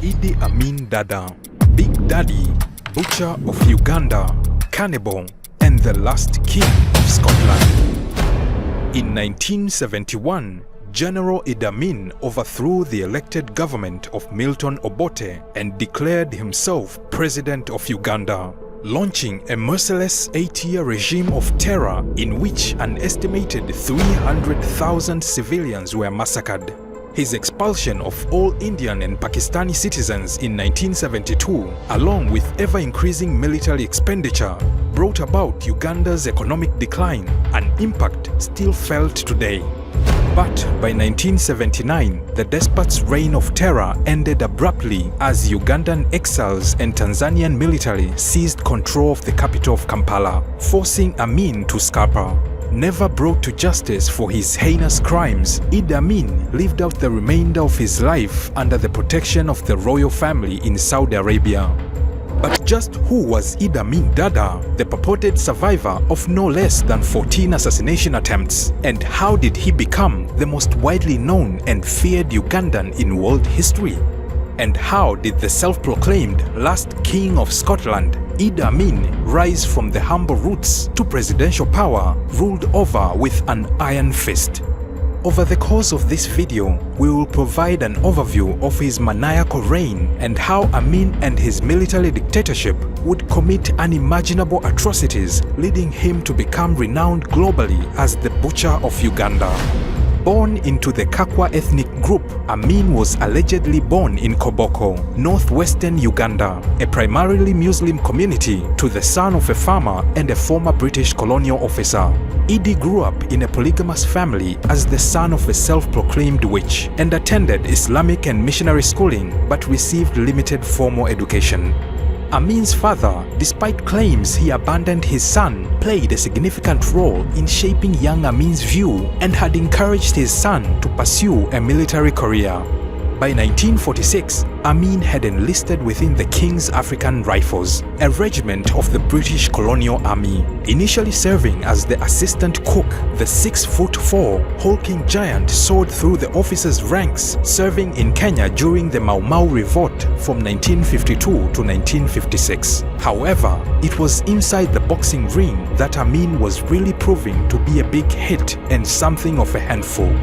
Idi Amin Dada, Big Daddy, Butcher of Uganda, Cannibal, and the last King of Scotland. In 1971, General Idi Amin overthrew the elected government of Milton Obote and declared himself President of Uganda, launching a merciless 8-year regime of terror in which an estimated 300,000 civilians were massacred. His expulsion of all Indian and Pakistani citizens in 1972, along with ever-increasing military expenditure, brought about Uganda's economic decline, an impact still felt today. But by 1979, the despot's reign of terror ended abruptly as Ugandan exiles and Tanzanian military seized control of the capital of Kampala, forcing Amin to scarper. Never brought to justice for his heinous crimes, Idi Amin lived out the remainder of his life under the protection of the royal family in Saudi Arabia. But just who was Idi Amin Dada, the purported survivor of no less than 14 assassination attempts? And how did he become the most widely known and feared Ugandan in world history? And how did the self-proclaimed last King of Scotland, Idi Amin, rise from the humble roots to presidential power ruled over with an iron fist? Over the course of this video, we will provide an overview of his maniacal reign and how Amin and his military dictatorship would commit unimaginable atrocities, leading him to become renowned globally as the Butcher of Uganda. Born into the Kakwa ethnic group, Amin was allegedly born in Koboko, northwestern Uganda, a primarily Muslim community, to the son of a farmer and a former British colonial officer. Idi grew up in a polygamous family as the son of a self-proclaimed witch and attended Islamic and missionary schooling but received limited formal education. Amin's father, despite claims he abandoned his son, played a significant role in shaping young Amin's view and had encouraged his son to pursue a military career. By 1946, Amin had enlisted within the King's African Rifles, a regiment of the British colonial army, initially serving as the assistant cook. The 6'4" hulking giant soared through the officers' ranks, serving in Kenya during the Mau Mau revolt from 1952 to 1956. However, it was inside the boxing ring that Amin was really proving to be a big hit and something of a handful.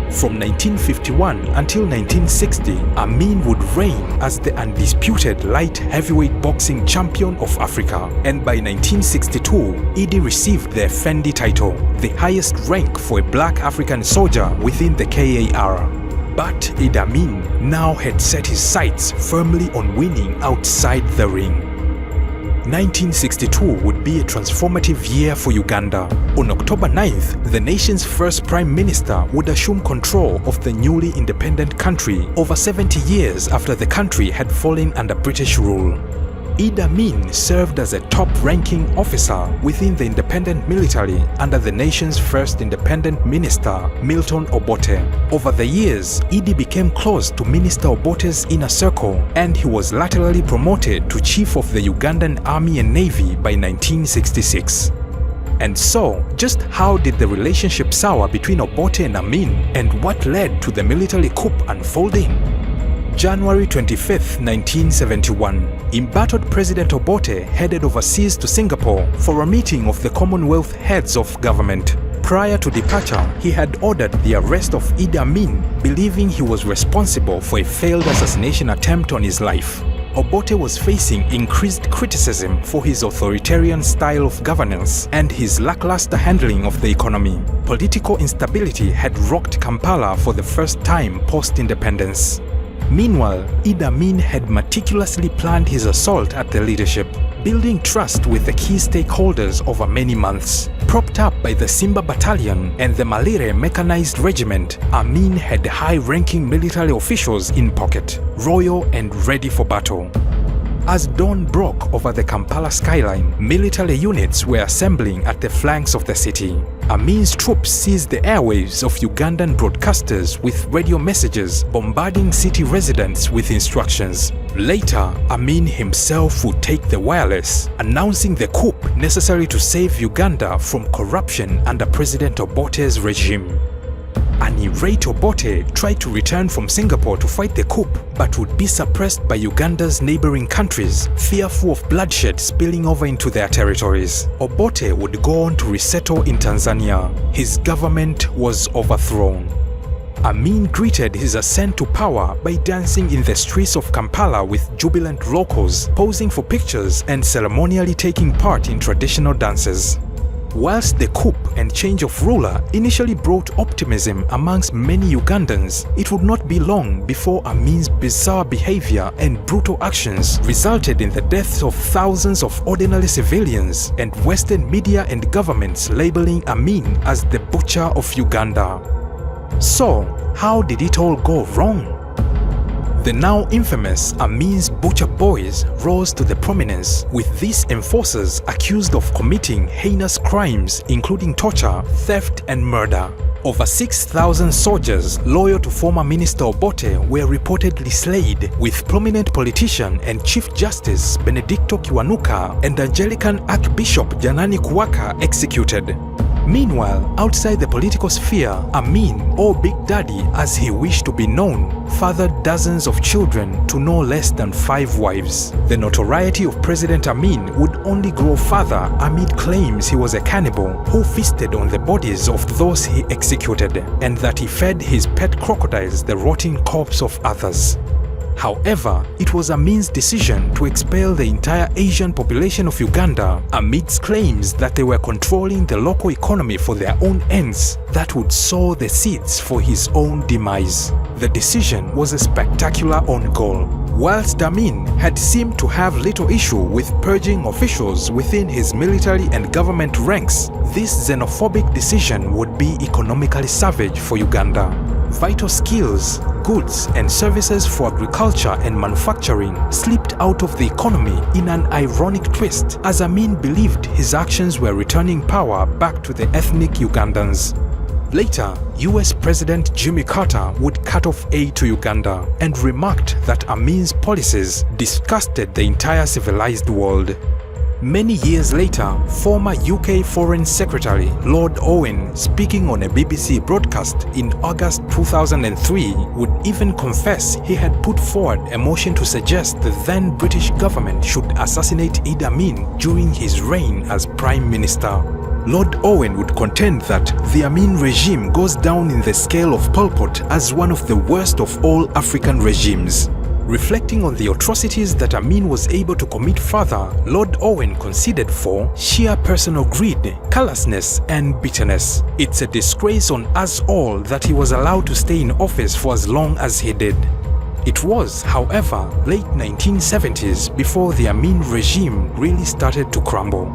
From 1951 until 1960, Amin would reign as the undisputed light heavyweight boxing champion of Africa, and by 1962, Idi received the Effendi title, the highest rank for a black African soldier within the KAR. But Idi Amin now had set his sights firmly on winning outside the ring. 1962 would be a transformative year for Uganda. On October 9th, the nation's first prime minister would assume control of the newly independent country over 70 years after the country had fallen under British rule. Idi Amin served as a top-ranking officer within the independent military under the nation's first independent minister, Milton Obote. Over the years, Idi became close to Minister Obote's inner circle, and he was laterally promoted to Chief of the Ugandan Army and Navy by 1966. And so, just how did the relationship sour between Obote and Amin, and what led to the military coup unfolding? January 25, 1971, embattled President Obote headed overseas to Singapore for a meeting of the Commonwealth heads of government. Prior to departure, he had ordered the arrest of Idi Amin, believing he was responsible for a failed assassination attempt on his life. Obote was facing increased criticism for his authoritarian style of governance and his lackluster handling of the economy. Political instability had rocked Kampala for the first time post-independence. Meanwhile, Idi Amin had meticulously planned his assault at the leadership, building trust with the key stakeholders over many months. Propped up by the Simba Battalion and the Malire Mechanized Regiment, Amin had high-ranking military officials in pocket, royal and ready for battle. As dawn broke over the Kampala skyline, military units were assembling at the flanks of the city. Amin's troops seized the airwaves of Ugandan broadcasters with radio messages, bombarding city residents with instructions. Later, Amin himself would take the wireless, announcing the coup necessary to save Uganda from corruption under President Obote's regime. an irate Obote tried to return from Singapore to fight the coup, but would be suppressed by Uganda's neighboring countries, fearful of bloodshed spilling over into their territories. Obote would go on to resettle in Tanzania. His government was overthrown. Amin greeted his ascent to power by dancing in the streets of Kampala with jubilant locals, posing for pictures and ceremonially taking part in traditional dances. Whilst the coup and change of ruler initially brought optimism amongst many Ugandans, it would not be long before Amin's bizarre behavior and brutal actions resulted in the deaths of thousands of ordinary civilians, and Western media and governments labeling Amin as the butcher of Uganda. So, how did it all go wrong? The now infamous Amin's butcher boys rose to the prominence, with these enforcers accused of committing heinous crimes including torture, theft and murder. Over 6,000 soldiers loyal to former Minister Obote were reportedly slayed, with prominent politician and Chief Justice Benedicto Kiwanuka and Anglican Archbishop Janani Kuwaka executed. Meanwhile, outside the political sphere, Amin, or Big Daddy as he wished to be known, fathered dozens of children to no less than 5 wives. The notoriety of President Amin would only grow further amid claims he was a cannibal who feasted on the bodies of those he executed, and that he fed his pet crocodiles the rotting corpse of others. However, it was Amin's decision to expel the entire Asian population of Uganda amidst claims that they were controlling the local economy for their own ends that would sow the seeds for his own demise. The decision was a spectacular own goal. Whilst Amin had seemed to have little issue with purging officials within his military and government ranks, this xenophobic decision would be economically savage for Uganda. Vital skills, goods and services for agriculture and manufacturing slipped out of the economy in an ironic twist, as Amin believed his actions were returning power back to the ethnic Ugandans. Later, US President Jimmy Carter would cut off aid to Uganda and remarked that Amin's policies disgusted the entire civilized world. Many years later, former UK Foreign Secretary Lord Owen, speaking on a BBC broadcast in August 2003, would even confess he had put forward a motion to suggest the then British government should assassinate Idi Amin during his reign as Prime Minister. Lord Owen would contend that the Amin regime goes down in the scale of Pol Pot as one of the worst of all African regimes. Reflecting on the atrocities that Amin was able to commit further, Lord Owen considered for sheer personal greed, callousness and bitterness. It's a disgrace on us all that he was allowed to stay in office for as long as he did. It was, however, late 1970s before the Amin regime really started to crumble.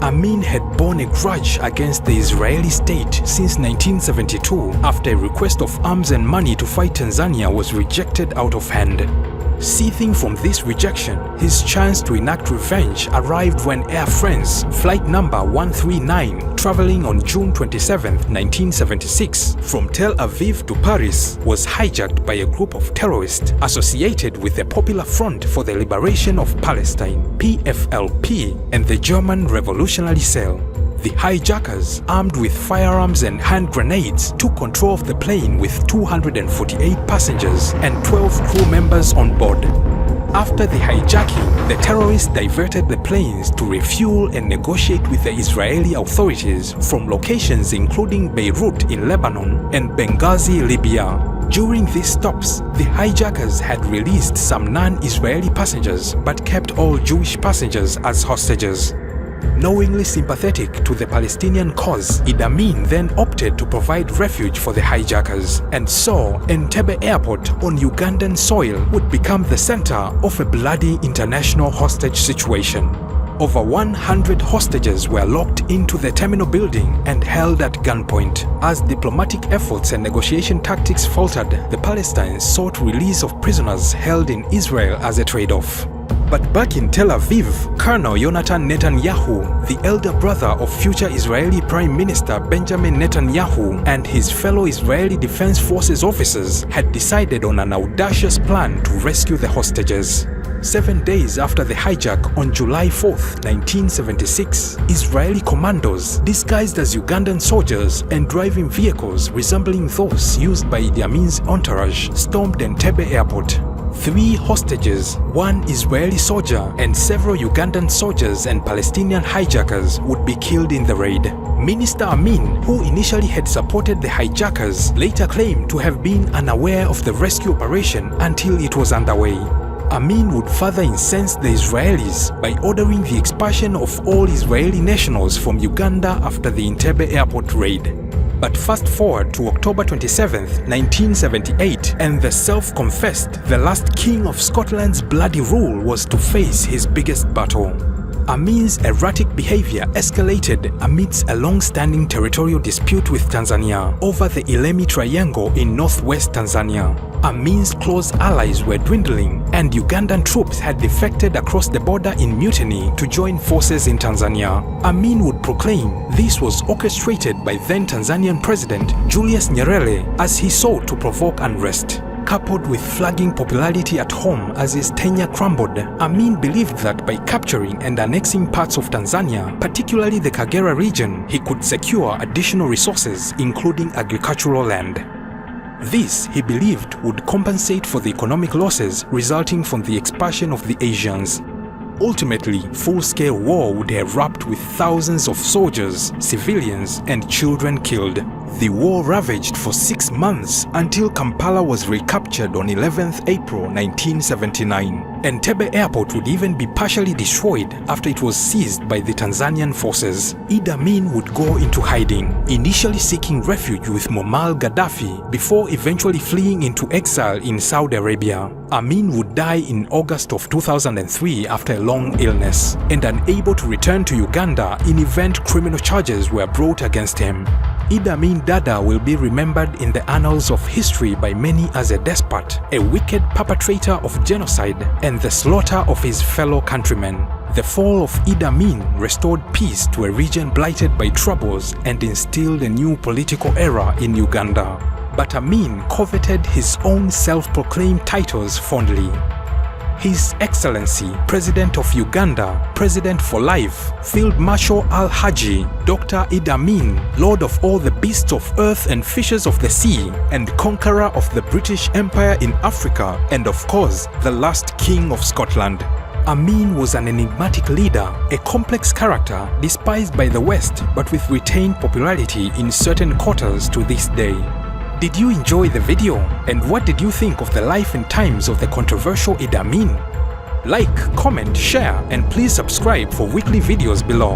Amin had borne a grudge against the Israeli state since 1972 after a request of arms and money to fight Tanzania was rejected out of hand. Seething from this rejection, his chance to enact revenge arrived when Air France flight number 139, traveling on June 27, 1976, from Tel Aviv to Paris, was hijacked by a group of terrorists associated with the Popular Front for the Liberation of Palestine (PFLP) and the German Revolutionary Cell. The hijackers, armed with firearms and hand grenades, took control of the plane with 248 passengers and 12 crew members on board. After the hijacking, the terrorists diverted the planes to refuel and negotiate with the Israeli authorities from locations including Beirut in Lebanon and Benghazi, Libya. During these stops, the hijackers had released some non-Israeli passengers but kept all Jewish passengers as hostages. Knowingly sympathetic to the Palestinian cause, Idi Amin then opted to provide refuge for the hijackers, and so Entebbe Airport on Ugandan soil would become the center of a bloody international hostage situation. Over 100 hostages were locked into the terminal building and held at gunpoint. As diplomatic efforts and negotiation tactics faltered, the Palestinians sought release of prisoners held in Israel as a trade-off. But back in Tel Aviv, Colonel Yonatan Netanyahu, the elder brother of future Israeli Prime Minister Benjamin Netanyahu, and his fellow Israeli Defense Forces officers had decided on an audacious plan to rescue the hostages. 7 days after the hijack on July 4, 1976, Israeli commandos, disguised as Ugandan soldiers and driving vehicles resembling those used by Idi Amin's entourage, stormed Entebbe airport. 3 hostages, 1 Israeli soldier and several Ugandan soldiers and Palestinian hijackers would be killed in the raid. Minister Amin, who initially had supported the hijackers, later claimed to have been unaware of the rescue operation until it was underway. Amin would further incense the Israelis by ordering the expulsion of all Israeli nationals from Uganda after the Entebbe airport raid. But fast forward to October 27, 1978, and the self-confessed the last King of Scotland's bloody rule was to face his biggest battle. Amin's erratic behavior escalated amidst a long-standing territorial dispute with Tanzania over the Ilemi Triangle in northwest Tanzania. Amin's close allies were dwindling, and Ugandan troops had defected across the border in mutiny to join forces in Tanzania. Amin would proclaim this was orchestrated by then Tanzanian President Julius Nyerere as he sought to provoke unrest. Coupled with flagging popularity at home as his tenure crumbled, Amin believed that by capturing and annexing parts of Tanzania, particularly the Kagera region, he could secure additional resources, including agricultural land. This, he believed, would compensate for the economic losses resulting from the expulsion of the Asians. Ultimately, full-scale war would erupt with thousands of soldiers, civilians, and children killed. The war ravaged for 6 months until Kampala was recaptured on 11th April 1979. Entebbe airport would even be partially destroyed after it was seized by the Tanzanian forces. Idi Amin would go into hiding, initially seeking refuge with Muammar Gaddafi before eventually fleeing into exile in Saudi Arabia. Amin would die in August of 2003 after a long illness, and unable to return to Uganda in event criminal charges were brought against him. Idi Amin Dada will be remembered in the annals of history by many as a despot, a wicked perpetrator of genocide, and the slaughter of his fellow countrymen. The fall of Idi Amin restored peace to a region blighted by troubles and instilled a new political era in Uganda. But Amin coveted his own self-proclaimed titles fondly. His Excellency, President of Uganda, President for Life, Field Marshal Al-Haji, Dr. Idi Amin, Lord of all the beasts of earth and fishes of the sea, and conqueror of the British Empire in Africa, and of course, the last King of Scotland. Amin was an enigmatic leader, a complex character despised by the West but with retained popularity in certain quarters to this day. Did you enjoy the video? And what did you think of the life and times of the controversial Idi Amin? Like, comment, share, and please subscribe for weekly videos below.